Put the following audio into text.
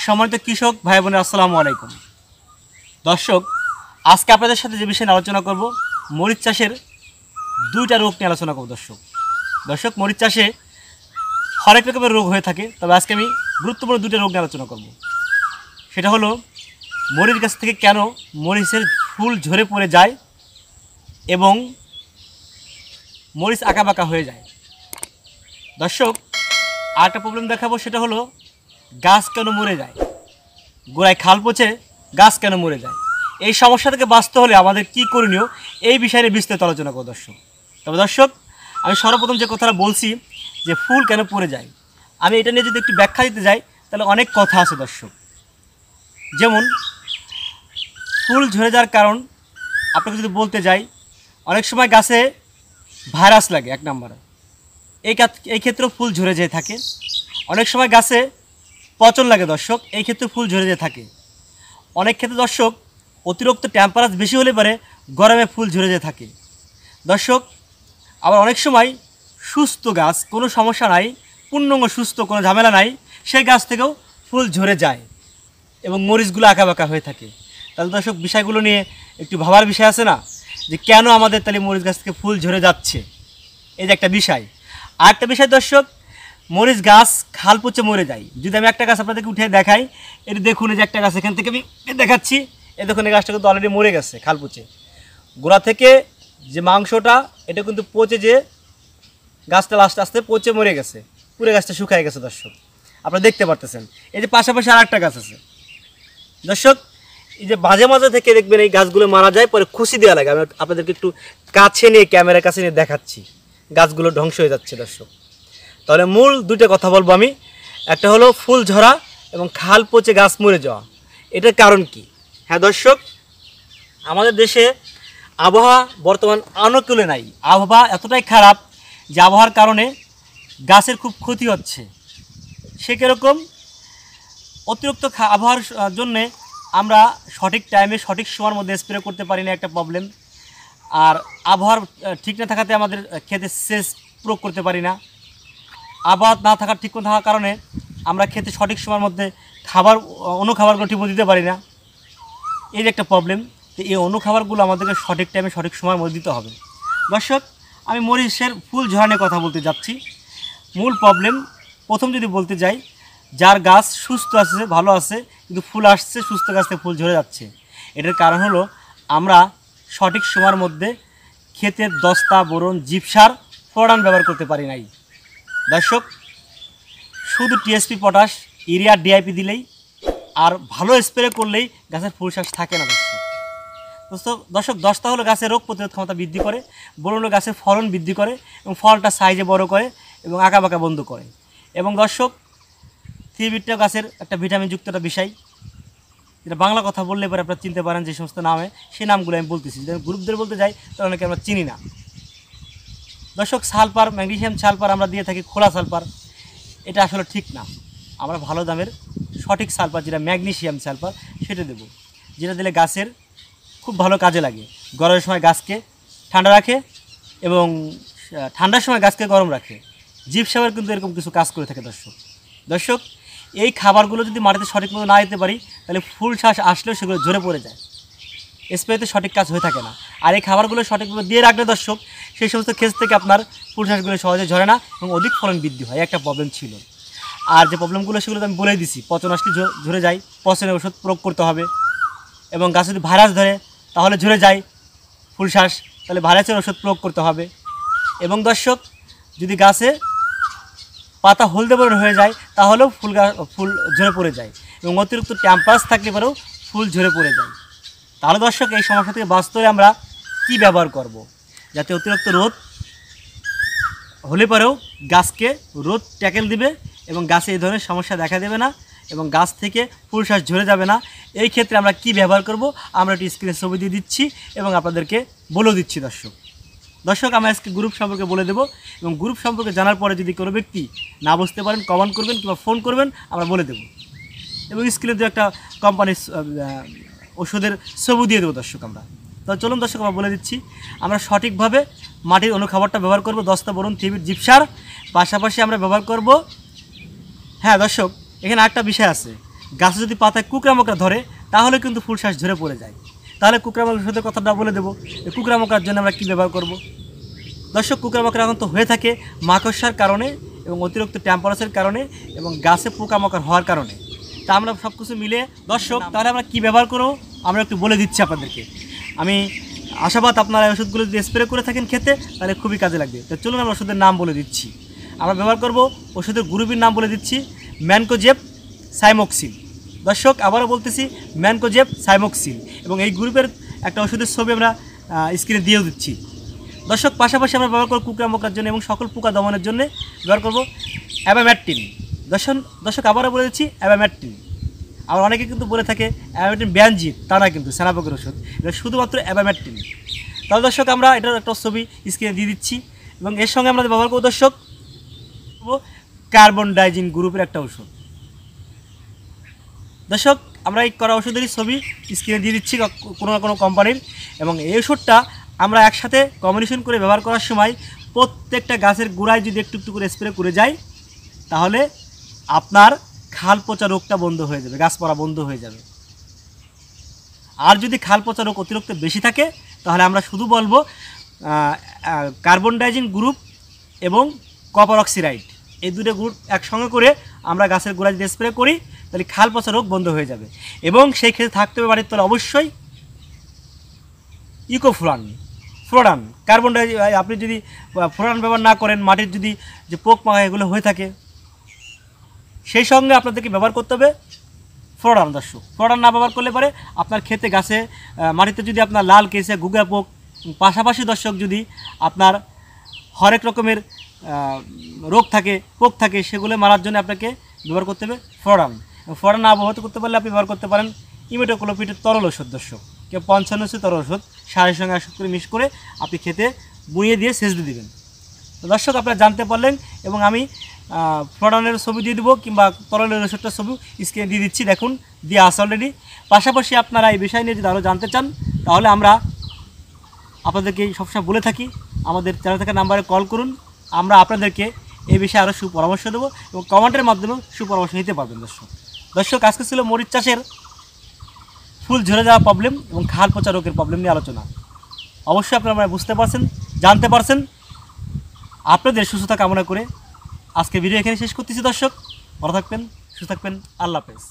সম্মানিত কৃষক ভাই বোনের আসসালামু আলাইকুম। দর্শক, আজকে আপনাদের সাথে যে বিষয় নিয়ে আলোচনা করব, মরিচ চাষের দুইটা রোগ নিয়ে আলোচনা করব। দর্শক, মরিচ চাষে হরেক রকমের রোগ হয়ে থাকে, তবে আজকে আমি গুরুত্বপূর্ণ দুইটা রোগ নিয়ে আলোচনা করব। সেটা হলো মরিচ গাছ থেকে কেন মরিচের ফুল ঝরে পড়ে যায় এবং মরিচ আঁকাবাঁকা হয়ে যায়। দর্শক, আরেকটা প্রবলেম দেখাবো, সেটা হলো গাছ কেন মরে যায়, গোড়ায় খাল পচে গাছ কেন মরে যায়। এই সমস্যা থেকে বাঁচতে হলে আমাদের কি করণীয়, এই বিষয়ে বিস্তারিত আলোচনা করব দর্শক। তবে দর্শক, আমি সর্বপ্রথম যে কথাটা বলছি যে ফুল কেন পড়ে যায়, আমি এটা নিয়ে যদি একটু ব্যাখ্যা দিতে যাই তাহলে অনেক কথা আছে দর্শক। যেমন ফুল ঝরে যাওয়ার কারণ আপনাকে যদি বলতে যাই, অনেক সময় গাছে ভাইরাস লাগে এক নম্বরে, এই ক্ষেত্রেও ফুল ঝরে যেয়ে থাকে। অনেক সময় গাছে পচন লাগে দর্শক, এই ক্ষেত্রে ফুল ঝরে যেয়ে থাকে। অনেক ক্ষেত্রে দর্শক অতিরিক্ত টেম্পারেচার বেশি হলে পারে গরমে ফুল ঝরে যেয়ে থাকে দর্শক। আবার অনেক সময় সুস্থ গাছ, কোনো সমস্যা নাই, পূর্ণাঙ্গ সুস্থ, কোনো ঝামেলা নাই, সেই গাছ থেকেও ফুল ঝরে যায় এবং মরিচগুলো আঁকাবাঁকা হয়ে থাকে। তাহলে দর্শক, বিষয়গুলো নিয়ে একটু ভাবার বিষয় আছে না, যে কেন আমাদের তাহলে মরিচ গাছ থেকে ফুল ঝরে যাচ্ছে, এই যে একটা বিষয়। আর একটা বিষয় দর্শক, মরিচ গাছ খাল পচে মরে যায়। যদি আমি একটা গাছ আপনাদেরকে উঠে দেখাই, এটা দেখুন, এই যে একটা গাছ এখান থেকে আমি দেখাচ্ছি, এই দেখুন, এই গাছটা কিন্তু অলরেডি মরে গেছে খাল পচে। গোড়া থেকে যে মাংসটা, এটা কিন্তু পচে যে গাছটা আস্তে আস্তে পচে মরে গেছে, পুরো গাছটা শুকায় গেছে দর্শক, আপনারা দেখতে পারতেছেন। এই যে পাশাপাশি আর একটা গাছ আছে দর্শক, এই যে মাঝে মাঝে থেকে দেখবেন এই গাছগুলো মারা যায়, পরে খুশি দেওয়া লাগে। আমি আপনাদেরকে একটু কাছে নিয়ে, ক্যামেরার কাছে নিয়ে দেখাচ্ছি, গাছগুলো ধ্বংস হয়ে যাচ্ছে দর্শক। তাহলে মূল দুইটা কথা বলবো আমি, একটা হলো ফুল ঝরা এবং খাল পচে গাছ মরে যাওয়া। এটার কারণ কি? হ্যাঁ দর্শক, আমাদের দেশে আবহাওয়া বর্তমান অনুকূলে নাই। আবহাওয়া এতটাই খারাপ যে আবহাওয়ার কারণে গাছের খুব ক্ষতি হচ্ছে। সে কীরকম, অতিরিক্ত আবহাওয়ার জন্যে আমরা সঠিক টাইমে সঠিক সময়ের মধ্যে স্প্রে করতে পারি না, একটা প্রবলেম। আর আবহাওয়ার ঠিক না থাকাতে আমাদের ক্ষেতে সেচ প্রয়োগ করতে পারি না। আবহাওয়া না থাকার ঠিক না থাকার কারণে আমরা খেতে সঠিক সময়ের মধ্যে অনুখাবারগুলো ঠিকমতো দিতে পারি না, এই যে একটা প্রবলেম। তো এই অনুখাবারগুলো আমাদেরকে সঠিক টাইমে সঠিক সময়ের মধ্যে দিতে হবে দর্শক। আমি মরিচের ফুল ঝরা নিয়ে কথা বলতে যাচ্ছি। মূল প্রবলেম, প্রথম যদি বলতে যাই, যার গাছ সুস্থ আছে, ভালো আছে, কিন্তু ফুল আসছে, সুস্থ গাছ থেকে ফুল ঝরে যাচ্ছে, এটার কারণ হলো আমরা সঠিক সময়ের মধ্যে ক্ষেতের দস্তা, বোরন, জিপসার, ফোড়ান ব্যবহার করতে পারি নাই দর্শক। শুধু টিএসপি, পটাশ, ইউরিয়া, ডিআইপি দিলেই আর ভালো স্প্রে করলেই গাছের ফুল শ্বাস থাকে না দর্শক। দস্তা হলো গাছের রোগ প্রতিরোধ ক্ষমতা বৃদ্ধি করে, বোরন হলো গাছের ফলন বৃদ্ধি করে এবং ফলটা সাইজে বড় করে এবং আঁকাবাঁকা বন্ধ করে। এবং দর্শক, থিবিটটা গাছের একটা ভিটামিনযুক্ত একটা বিষয়, যেটা বাংলা কথা বললে পরে আপনারা চিনতে পারেন যে সমস্ত নামে, সেই নামগুলো আমি বলতেছি। যদি গ্রুপদের বলতে যাই তাহলে অনেকে আমরা চিনি না দর্শক। সালফার, ম্যাগনেসিয়াম সালফার আমরা দিয়ে থাকি, খোলা সালফার, এটা আসলে ঠিক না। আমরা ভালো দামের সঠিক সালফার, যেটা ম্যাগনেসিয়াম সালফার, সেটা দেবো, যেটা দিলে গাছের খুব ভালো কাজে লাগে। গরমের সময় গাছকে ঠান্ডা রাখে এবং ঠান্ডার সময় গাছকে গরম রাখে। জিপসামের কিন্তু এরকম কিছু কাজ করে থাকে দর্শক। এই খাবারগুলো যদি মাটিতে সঠিক মতো না দিতে পারি, তাহলে ফুল শ্বাস আসলেও সেগুলো ঝরে পড়ে যায়, স্প্রেতে সঠিক কাজ হয়ে থাকে না। আর এই খাবারগুলো সঠিকভাবে দিয়ে রাখলে দর্শক, সেই সমস্ত ক্ষেত থেকে আপনার ফুল শ্বাসগুলো সহজে ঝরে না এবং অধিক ফলন বৃদ্ধি হয়, একটা প্রবলেম ছিল। আর যে প্রবলেমগুলো সেগুলো তো আমি বলেই দিছি, পচন আসলে ঝরে যায়, পচনের ওষুধ প্রয়োগ করতে হবে। এবং গাছে যদি ভাইরাস ধরে তাহলে ঝরে যায় ফুল শ্বাস, তাহলে ভাইরাসের ওষুধ প্রয়োগ করতে হবে। এবং দর্শক, যদি গাছে পাতা হলদে বরণ হয়ে যায় তাহলেও ফুল ঝরে পড়ে যায় এবং অতিরিক্ত টেম্পারেচার থাকলে পরেও ফুল ঝরে পড়ে যায়। তাহলে দর্শক, এই সমস্যা থেকে বাঁচতে হলে আমরা কী ব্যবহার করব, যাতে অতিরিক্ত রোদ হলে পরেও গাছকে রোদ ট্যাকেল দিবে এবং গাছে এই ধরনের সমস্যা দেখা দেবে না এবং গাছ থেকে ফুল শ্বাস ঝরে যাবে না। এই ক্ষেত্রে আমরা কি ব্যবহার করব, আমরা একটি স্ক্রিনে ছবি দিয়ে দিচ্ছি এবং আপনাদেরকে বলেও দিচ্ছি দর্শক। আমি আজকে গ্রুপ সম্পর্কে বলে দেবো এবং গ্রুপ সম্পর্কে জানার পরে যদি কোনো ব্যক্তি না বুঝতে পারেন, কমেন্ট করবেন কিংবা ফোন করবেন, আমরা বলে দেবো। এবং স্ক্রিনে দু একটা কোম্পানির ওষুধের ছবি দিয়ে দেবো দর্শক আমরা। তো চলুন দর্শক, আমরা বলে দিচ্ছি। আমরা সঠিকভাবে মাটির অনুখাবারটা ব্যবহার করব, দস্তা, বোরন, থিবিট, জিপসার, পাশাপাশি আমরা ব্যবহার করব। হ্যাঁ দর্শক, এখানে আরেকটা বিষয় আছে, গাছে যদি পাতায় কুকড়ামোকড়া ধরে তাহলে কিন্তু ফুল শ্বাস ঝরে পড়ে যায়। তাহলে কুকড়ামোকড়ার সাথে কথাটা বলে দেবো, কুকড়ামোকড়ার জন্য আমরা কী ব্যবহার করব। দর্শক, কুকড়ামোকড়া এখন তো হয়ে থাকে মাকড়সার কারণে এবং অতিরিক্ত টেম্পারেচারের কারণে এবং গাছে পোকামাকড় হওয়ার কারণে। তা আমরা সব কিছু মিলে দর্শক তাহলে আমরা কী ব্যবহার করবো আমরা একটু বলে দিচ্ছি আপনাদেরকে। আমি আশাবাদ আপনারা এই ওষুধগুলো যদি স্প্রে করে থাকেন খেতে তাহলে খুবই কাজে লাগবে। তো চলুন আমরা ওষুধের নাম বলে দিচ্ছি। আমরা ব্যবহার করব ওষুধের গ্রুপের নাম বলে দিচ্ছি, ম্যানকোজেব সাইমোক্সিল। দর্শক আবারও বলতেছি, ম্যানকোজেব সাইমোক্সিল, এবং এই গ্রুপের একটা ওষুধের ছবি আমরা স্ক্রিনে দিয়েও দিচ্ছি। দর্শক পাশাপাশি আমরা ব্যবহার করব কুকড়ামোকড়ার জন্য এবং সকল পোকা দমনের জন্য ব্যবহার করব অ্যাবামেকটিন। দর্শক আবারও বলে দিচ্ছি অ্যাবামেকটিন। আবার অনেকে কিন্তু বলে থাকে অ্যাবামেকটিন ব্যানজিৎ, তা না কিন্তু সেনাপোকের ওষুধ, এটা শুধুমাত্র অ্যাবামেকটিন। তাহলে দর্শক আমরা এটার একটা ছবি স্ক্রিনে দিয়ে দিচ্ছি এবং এর সঙ্গে আমরা ব্যবহার করব দর্শক কার্বন ডাইজিন গ্রুপের একটা ওষুধ। দর্শক আমরা এই করা ওষুধেরই ছবি স্ক্রিনে দিয়ে দিচ্ছি কোনো না কোনো কোম্পানির, এবং এই ওষুধটা আমরা একসাথে কম্বিনেশন করে ব্যবহার করার সময় প্রত্যেকটা গাছের গোড়ায় যদি একটু একটু করে স্প্রে করে যাই তাহলে আপনার খাল পচা রোগটা বন্ধ হয়ে যাবে, গাছ পড়া বন্ধ হয়ে যাবে। আর যদি খাল পচা রোগ অতিরিক্ত বেশি থাকে তাহলে আমরা শুধু বলবো কার্বন ডাইজিন গ্রুপ এবং কপার অক্সিরাইড, এই দুটো গ্রুপ একসঙ্গে করে আমরা গাছের গোড়ায় যদি স্প্রে করি তাহলে খাল পচা রোগ বন্ধ হয়ে যাবে। এবং সেই ক্ষেত্রে থাকতে হবে বাড়ির তলে অবশ্যই ফ্লোরান কার্বন ডাই। আপনি যদি ফ্লোরান ব্যবহার না করেন, মাটির যদি যে পোক মাখা এগুলো হয়ে থাকে, সেই সঙ্গে আপনাদেরকে ব্যবহার করতে হবে ফ্লোরান। দর্শক ফ্লোরান না ব্যবহার করলে পারে আপনার ক্ষেতে গাছে মাটিতে যদি আপনার লাল কেসে গুগা পোক, পাশাপাশি দর্শক যদি আপনার হরেক রকমের রোগ থাকে, পোক থাকে, সেগুলো মারার জন্য আপনাকে ব্যবহার করতে হবে ফ্লোরান। ফ্লোরান না ব্যবহার করতে পারলে আপনি ব্যবহার করতে পারেন ইমিডাক্লোপিডের তরল ওষুধ। দর্শক কেউ 55 তরল ওষুধ সারের সঙ্গে একসাথে করে মিক্স করে আপনি খেতে বুনিয়ে দিয়ে সেচ দিয়ে দেবেন। তো দর্শক আপনারা জানতে পারলেন, এবং আমি ফ্লোরানের ছবি দিয়ে দেবো কিংবা তরলের ওষুধটার ছবি স্ক্রিনে দিয়ে দিচ্ছি, দেখুন দিয়ে আসে অলরেডি। পাশাপাশি আপনারা এই বিষয় নিয়ে যদি আরও জানতে চান তাহলে আমরা আপনাদেরকে সবসময় বলে থাকি আমাদের চ্যানেল থেকে নাম্বারে কল করুন, আমরা আপনাদেরকে এই বিষয়ে আরও সুপরামর্শ দেবো এবং কমেন্টের মাধ্যমেও সুপরামর্শ নিতে পারবেন। দর্শক আজকে ছিল মরিচ চাষের ফুল ঝরে যাওয়া প্রবলেম এবং খাল পচা রোগের প্রবলেম নিয়ে আলোচনা। অবশ্যই আপনারা বুঝতে পারছেন, জানতে পারছেন। আপনাদের সুস্থতা কামনা করে আজকে ভিডিও এখানে শেষ করতেছি। দর্শক ভালো থাকবেন, সুস্থ থাকবেন, আল্লাহ হাফেজ।